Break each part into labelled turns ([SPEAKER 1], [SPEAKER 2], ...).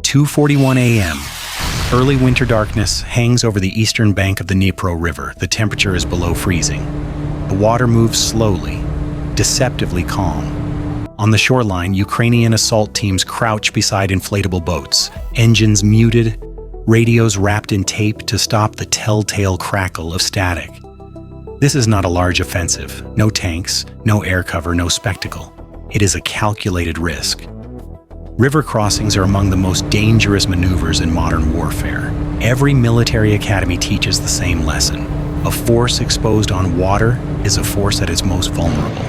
[SPEAKER 1] 2:41 a.m. Early winter darkness hangs over the eastern bank of the Dnipro River. The temperature is below freezing. The water moves slowly, deceptively calm. On the shoreline, Ukrainian assault teams crouch beside inflatable boats, engines muted, radios wrapped in tape to stop the telltale crackle of static. This is not a large offensive. No tanks, no air cover, no spectacle. It is a calculated risk. River crossings are among the most dangerous maneuvers in modern warfare. Every military academy teaches the same lesson. A force exposed on water is a force at its most vulnerable.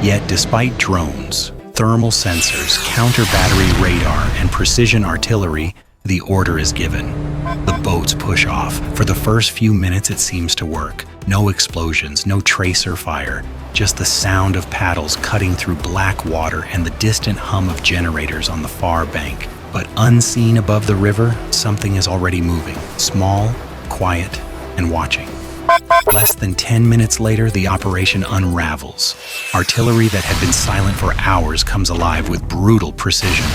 [SPEAKER 1] Yet, despite drones, thermal sensors, counter-battery radar, and precision artillery, the order is given. The boats push off. For the first few minutes, it seems to work. No explosions, no tracer fire, just the sound of paddles cutting through black water and the distant hum of generators on the far bank. But unseen above the river, something is already moving, small, quiet, and watching. Less than 10 minutes later, the operation unravels. Artillery that had been silent for hours comes alive with brutal precision.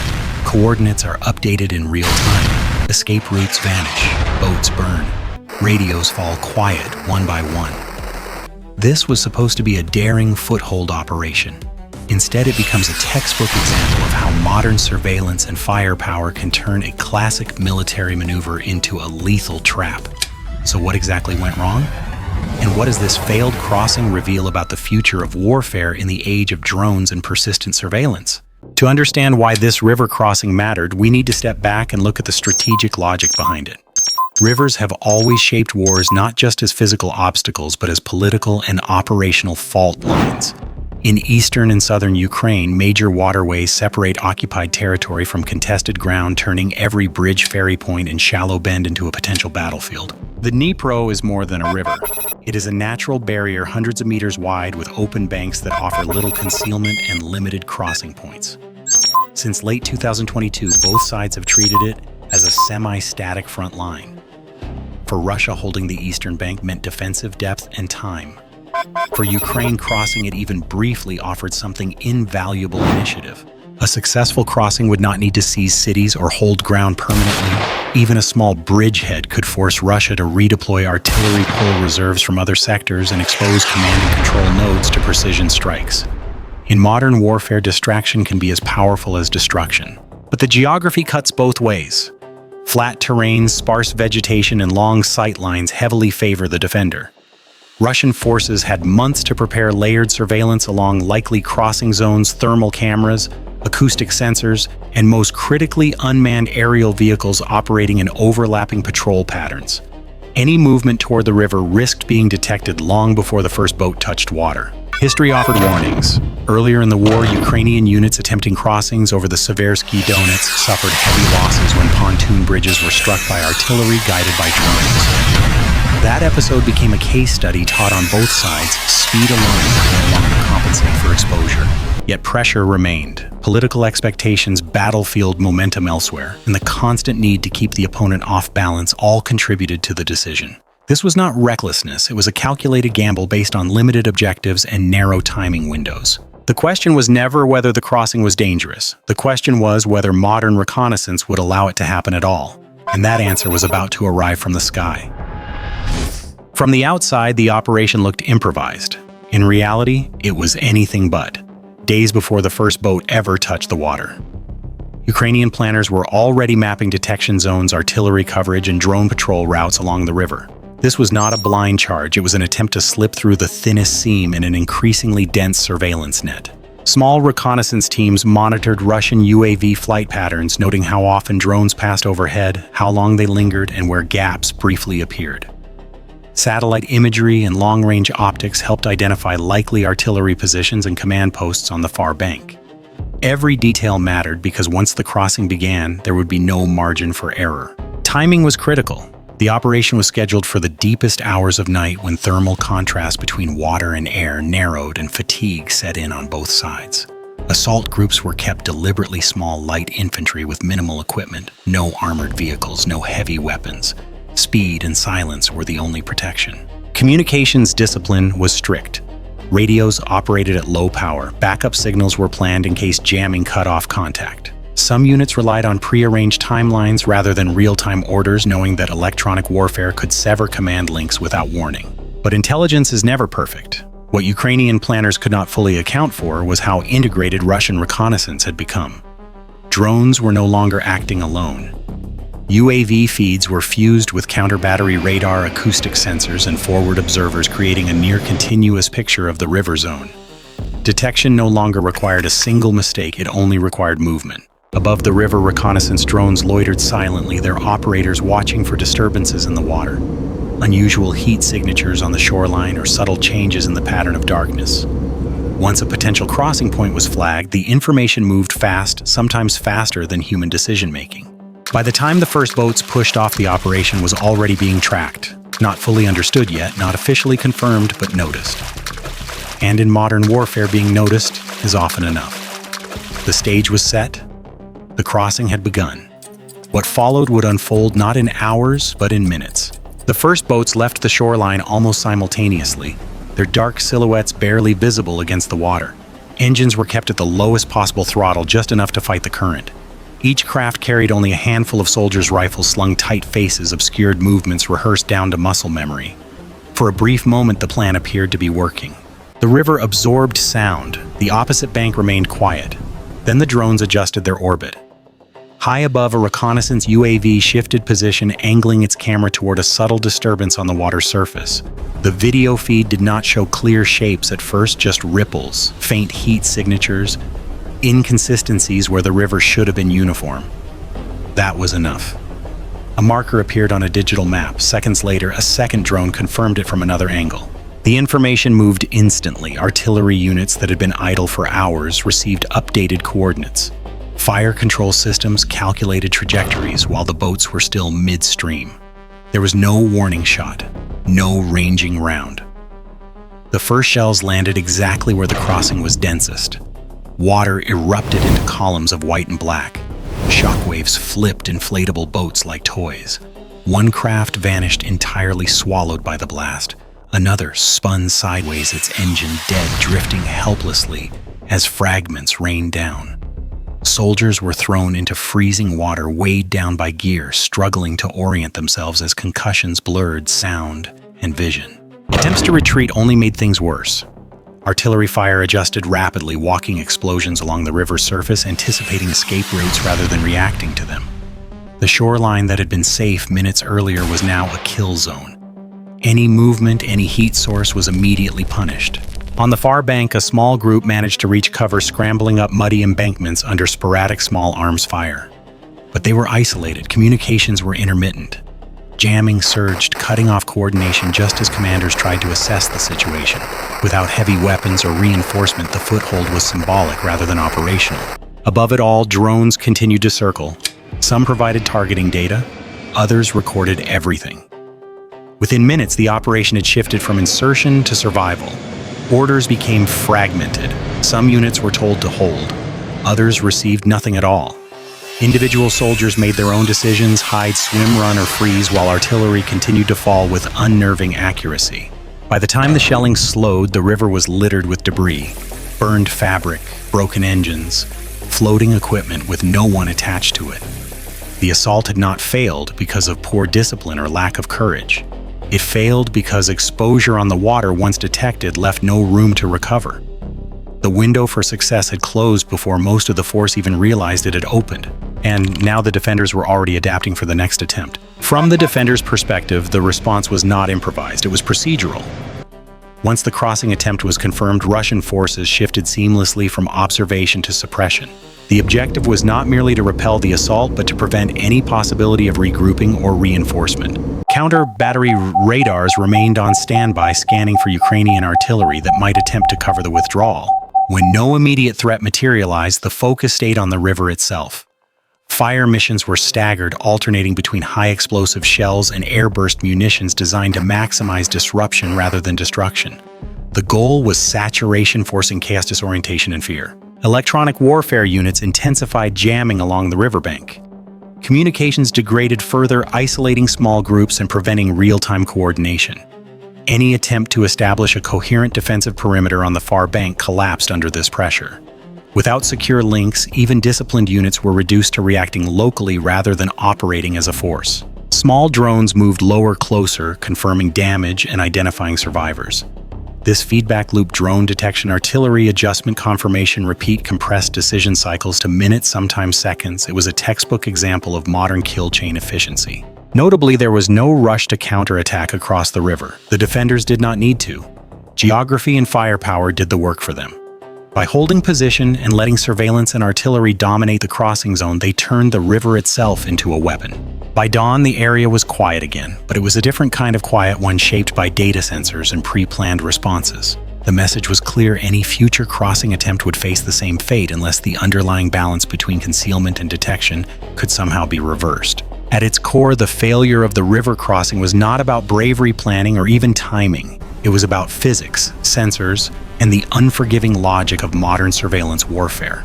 [SPEAKER 1] Coordinates are updated in real time. Escape routes vanish. Boats burn. Radios fall quiet one by one. This was supposed to be a daring foothold operation. Instead, it becomes a textbook example of how modern surveillance and firepower can turn a classic military maneuver into a lethal trap. So what exactly went wrong? And what does this failed crossing reveal about the future of warfare in the age of drones and persistent surveillance? To understand why this river crossing mattered, we need to step back and look at the strategic logic behind it. Rivers have always shaped wars not just as physical obstacles, but as political and operational fault lines. In eastern and southern Ukraine, major waterways separate occupied territory from contested ground, turning every bridge, ferry point, and shallow bend into a potential battlefield. The Dnipro is more than a river. It is a natural barrier hundreds of meters wide with open banks that offer little concealment and limited crossing points. Since late 2022, both sides have treated it as a semi-static front line. For Russia, holding the eastern bank meant defensive depth and time. For Ukraine, crossing it even briefly offered something invaluable: initiative. A successful crossing would not need to seize cities or hold ground permanently. Even a small bridgehead could force Russia to redeploy artillery, pull reserves from other sectors, and expose command and control nodes to precision strikes. In modern warfare, distraction can be as powerful as destruction. But the geography cuts both ways. Flat terrains, sparse vegetation, and long sight lines heavily favor the defender. Russian forces had months to prepare layered surveillance along likely crossing zones, thermal cameras, acoustic sensors, and most critically, unmanned aerial vehicles operating in overlapping patrol patterns. Any movement toward the river risked being detected long before the first boat touched water. History offered warnings. Earlier in the war, Ukrainian units attempting crossings over the Seversky Donets suffered heavy losses when pontoon bridges were struck by artillery guided by drones. That episode became a case study taught on both sides. Speed alone could no longer compensate for exposure. Yet pressure remained. Political expectations, battlefield momentum elsewhere, and the constant need to keep the opponent off balance all contributed to the decision. This was not recklessness, it was a calculated gamble based on limited objectives and narrow timing windows. The question was never whether the crossing was dangerous. The question was whether modern reconnaissance would allow it to happen at all. And that answer was about to arrive from the sky. From the outside, the operation looked improvised. In reality, it was anything but. Days before the first boat ever touched the water, Ukrainian planners were already mapping detection zones, artillery coverage, and drone patrol routes along the river. This was not a blind charge, it was an attempt to slip through the thinnest seam in an increasingly dense surveillance net. Small reconnaissance teams monitored Russian UAV flight patterns, noting how often drones passed overhead, how long they lingered, and where gaps briefly appeared. Satellite imagery and long-range optics helped identify likely artillery positions and command posts on the far bank. Every detail mattered because once the crossing began, there would be no margin for error. Timing was critical. The operation was scheduled for the deepest hours of night when thermal contrast between water and air narrowed and fatigue set in on both sides. Assault groups were kept deliberately small, light infantry with minimal equipment, no armored vehicles, no heavy weapons. Speed and silence were the only protection. Communications discipline was strict. Radios operated at low power. Backup signals were planned in case jamming cut off contact. Some units relied on prearranged timelines rather than real-time orders, knowing that electronic warfare could sever command links without warning. But intelligence is never perfect. What Ukrainian planners could not fully account for was how integrated Russian reconnaissance had become. Drones were no longer acting alone. UAV feeds were fused with counter-battery radar, acoustic sensors, and forward observers, creating a near-continuous picture of the river zone. Detection no longer required a single mistake, it only required movement. Above the river, reconnaissance drones loitered silently, their operators watching for disturbances in the water, unusual heat signatures on the shoreline, or subtle changes in the pattern of darkness. Once a potential crossing point was flagged, the information moved fast, sometimes faster than human decision-making. By the time the first boats pushed off, the operation was already being tracked. Not fully understood yet, not officially confirmed, but noticed. And in modern warfare, being noticed is often enough. The stage was set. The crossing had begun. What followed would unfold not in hours, but in minutes. The first boats left the shoreline almost simultaneously, their dark silhouettes barely visible against the water. Engines were kept at the lowest possible throttle, just enough to fight the current. Each craft carried only a handful of soldiers' rifles slung tight, faces obscured, movements rehearsed down to muscle memory. For a brief moment, the plan appeared to be working. The river absorbed sound. The opposite bank remained quiet. Then the drones adjusted their orbit. High above, a reconnaissance UAV shifted position, angling its camera toward a subtle disturbance on the water's surface. The video feed did not show clear shapes at first, just ripples, faint heat signatures, inconsistencies where the river should have been uniform. That was enough. A marker appeared on a digital map. Seconds later, a second drone confirmed it from another angle. The information moved instantly. Artillery units that had been idle for hours received updated coordinates. Fire control systems calculated trajectories while the boats were still midstream. There was no warning shot, no ranging round. The first shells landed exactly where the crossing was densest. Water erupted into columns of white and black. Shockwaves flipped inflatable boats like toys. One craft vanished entirely, swallowed by the blast. Another spun sideways, its engine dead, drifting helplessly as fragments rained down. Soldiers were thrown into freezing water, weighed down by gear, struggling to orient themselves as concussions blurred sound and vision. Attempts to retreat only made things worse. Artillery fire adjusted rapidly, walking explosions along the river's surface, anticipating escape routes rather than reacting to them. The shoreline that had been safe minutes earlier was now a kill zone. Any movement, any heat source was immediately punished. On the far bank, a small group managed to reach cover, scrambling up muddy embankments under sporadic small arms fire. But they were isolated, communications were intermittent. Jamming surged, cutting off coordination just as commanders tried to assess the situation. Without heavy weapons or reinforcement, the foothold was symbolic rather than operational. Above it all, drones continued to circle. Some provided targeting data, others recorded everything. Within minutes, the operation had shifted from insertion to survival. Orders became fragmented. Some units were told to hold. Others received nothing at all. Individual soldiers made their own decisions, hide, swim, run, or freeze, while artillery continued to fall with unnerving accuracy. By the time the shelling slowed, the river was littered with debris, burned fabric, broken engines, floating equipment with no one attached to it. The assault had not failed because of poor discipline or lack of courage. It failed because exposure on the water, once detected, left no room to recover. The window for success had closed before most of the force even realized it had opened, and now the defenders were already adapting for the next attempt. From the defenders' perspective, the response was not improvised, it was procedural. Once the crossing attempt was confirmed, Russian forces shifted seamlessly from observation to suppression. The objective was not merely to repel the assault, but to prevent any possibility of regrouping or reinforcement. Counter-battery radars remained on standby, scanning for Ukrainian artillery that might attempt to cover the withdrawal. When no immediate threat materialized, the focus stayed on the river itself. Fire missions were staggered, alternating between high-explosive shells and airburst munitions designed to maximize disruption rather than destruction. The goal was saturation, forcing chaos, disorientation, and fear. Electronic warfare units intensified jamming along the riverbank. Communications degraded further, isolating small groups and preventing real-time coordination. Any attempt to establish a coherent defensive perimeter on the far bank collapsed under this pressure. Without secure links, even disciplined units were reduced to reacting locally rather than operating as a force. Small drones moved lower closer, confirming damage and identifying survivors. This feedback loop drone detection, artillery adjustment, confirmation, repeat compressed decision cycles to minutes, sometimes seconds. It was a textbook example of modern kill chain efficiency. Notably, there was no rush to counterattack across the river. The defenders did not need to. Geography and firepower did the work for them. By holding position and letting surveillance and artillery dominate the crossing zone, they turned the river itself into a weapon. By dawn, the area was quiet again, but it was a different kind of quiet, one shaped by data sensors and pre-planned responses. The message was clear: any future crossing attempt would face the same fate unless the underlying balance between concealment and detection could somehow be reversed. At its core, the failure of the river crossing was not about bravery, planning, or even timing. It was about physics, sensors, and the unforgiving logic of modern surveillance warfare.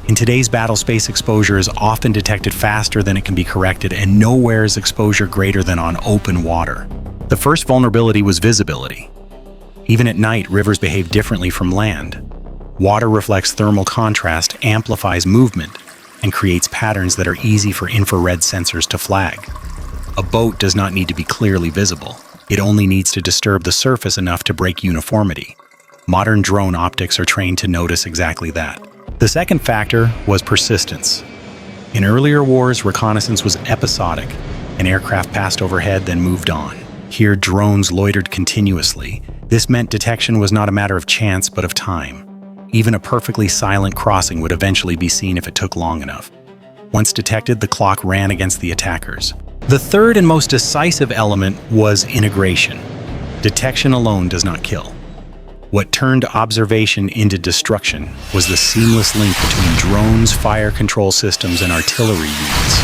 [SPEAKER 1] In today's battle, space exposure is often detected faster than it can be corrected, and nowhere is exposure greater than on open water. The first vulnerability was visibility. Even at night, rivers behave differently from land. Water reflects thermal contrast, amplifies movement, and creates patterns that are easy for infrared sensors to flag. A boat does not need to be clearly visible. It only needs to disturb the surface enough to break uniformity. Modern drone optics are trained to notice exactly that. The second factor was persistence. In earlier wars, reconnaissance was episodic. An aircraft passed overhead, then moved on. Here, drones loitered continuously. This meant detection was not a matter of chance, but of time. Even a perfectly silent crossing would eventually be seen if it took long enough. Once detected, the clock ran against the attackers. The third and most decisive element was integration. Detection alone does not kill. What turned observation into destruction was the seamless link between drones, fire control systems, and artillery units.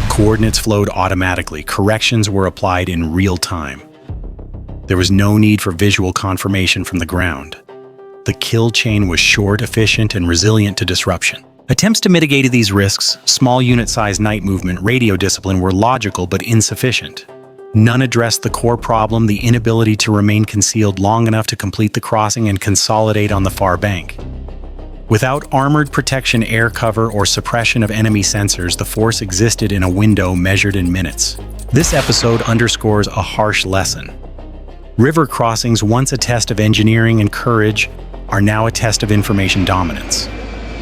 [SPEAKER 1] Coordinates flowed automatically. Corrections were applied in real time. There was no need for visual confirmation from the ground. The kill chain was short, efficient, and resilient to disruption. Attempts to mitigate these risks, small unit-size night movement, radio discipline, were logical but insufficient. None addressed the core problem: the inability to remain concealed long enough to complete the crossing and consolidate on the far bank. Without armored protection, air cover, or suppression of enemy sensors, the force existed in a window measured in minutes. This episode underscores a harsh lesson. River crossings, once a test of engineering and courage, are now a test of information dominance.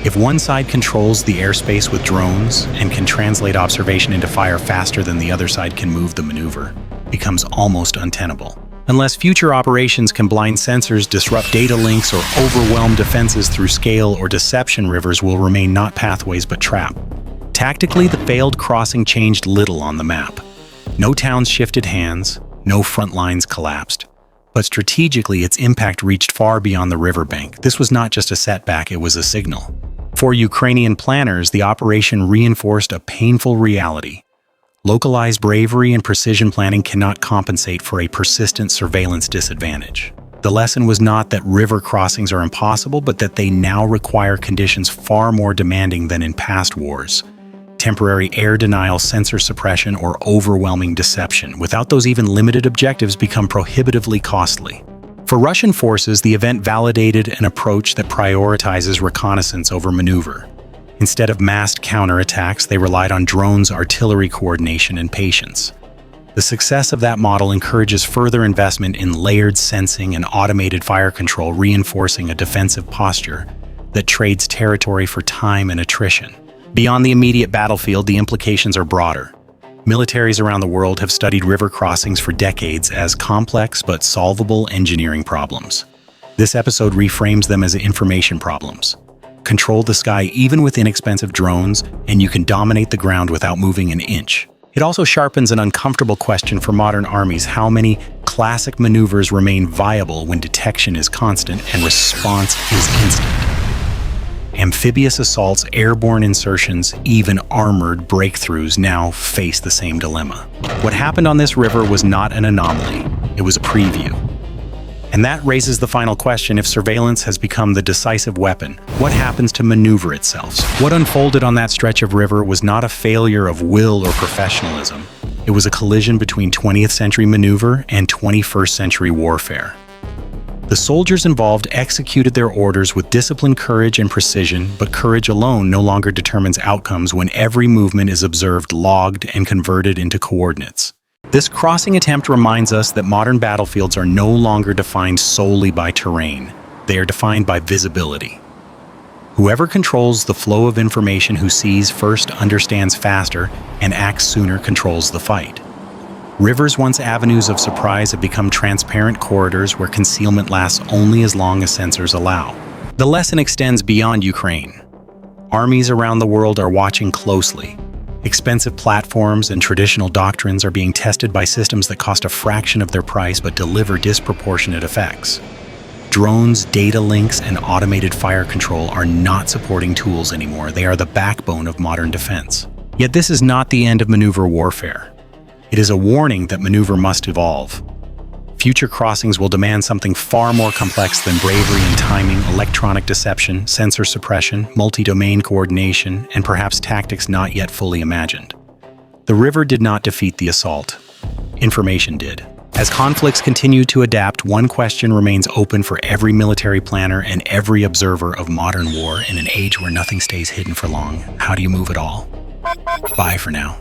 [SPEAKER 1] If one side controls the airspace with drones and can translate observation into fire faster than the other side can move, the maneuver becomes almost untenable. Unless future operations can blind sensors, disrupt data links, or overwhelm defenses through scale or deception, rivers will remain not pathways but trap. Tactically, the failed crossing changed little on the map. No towns shifted hands, no front lines collapsed. But strategically, its impact reached far beyond the riverbank. This was not just a setback, it was a signal. For Ukrainian planners, the operation reinforced a painful reality. Localized bravery and precision planning cannot compensate for a persistent surveillance disadvantage. The lesson was not that river crossings are impossible, but that they now require conditions far more demanding than in past wars. Temporary air denial, sensor suppression, or overwhelming deception. Without those, even limited objectives become prohibitively costly. For Russian forces, the event validated an approach that prioritizes reconnaissance over maneuver. Instead of massed counterattacks, they relied on drones, artillery coordination, and patience. The success of that model encourages further investment in layered sensing and automated fire control, reinforcing a defensive posture that trades territory for time and attrition. Beyond the immediate battlefield, the implications are broader. Militaries around the world have studied river crossings for decades as complex but solvable engineering problems. This episode reframes them as information problems. Control the sky even with inexpensive drones, and you can dominate the ground without moving an inch. It also sharpens an uncomfortable question for modern armies: how many classic maneuvers remain viable when detection is constant and response is instant? Amphibious assaults, airborne insertions, even armored breakthroughs now face the same dilemma. What happened on this river was not an anomaly, it was a preview. And that raises the final question: if surveillance has become the decisive weapon, what happens to maneuver itself? What unfolded on that stretch of river was not a failure of will or professionalism. It was a collision between 20th century maneuver and 21st century warfare. The soldiers involved executed their orders with disciplined courage and precision, but courage alone no longer determines outcomes when every movement is observed, logged, and converted into coordinates. This crossing attempt reminds us that modern battlefields are no longer defined solely by terrain. They are defined by visibility. Whoever controls the flow of information, who sees first, understands faster, and acts sooner, controls the fight. Rivers, once avenues of surprise, have become transparent corridors where concealment lasts only as long as sensors allow. The lesson extends beyond Ukraine. Armies around the world are watching closely. Expensive platforms and traditional doctrines are being tested by systems that cost a fraction of their price but deliver disproportionate effects. Drones, data links, and automated fire control are not supporting tools anymore. They are the backbone of modern defense. Yet this is not the end of maneuver warfare. It is a warning that maneuver must evolve. Future crossings will demand something far more complex than bravery and timing, electronic deception, sensor suppression, multi-domain coordination, and perhaps tactics not yet fully imagined. The river did not defeat the assault. Information did. As conflicts continue to adapt, one question remains open for every military planner and every observer of modern war. In an age where nothing stays hidden for long, how do you move it all? Bye for now.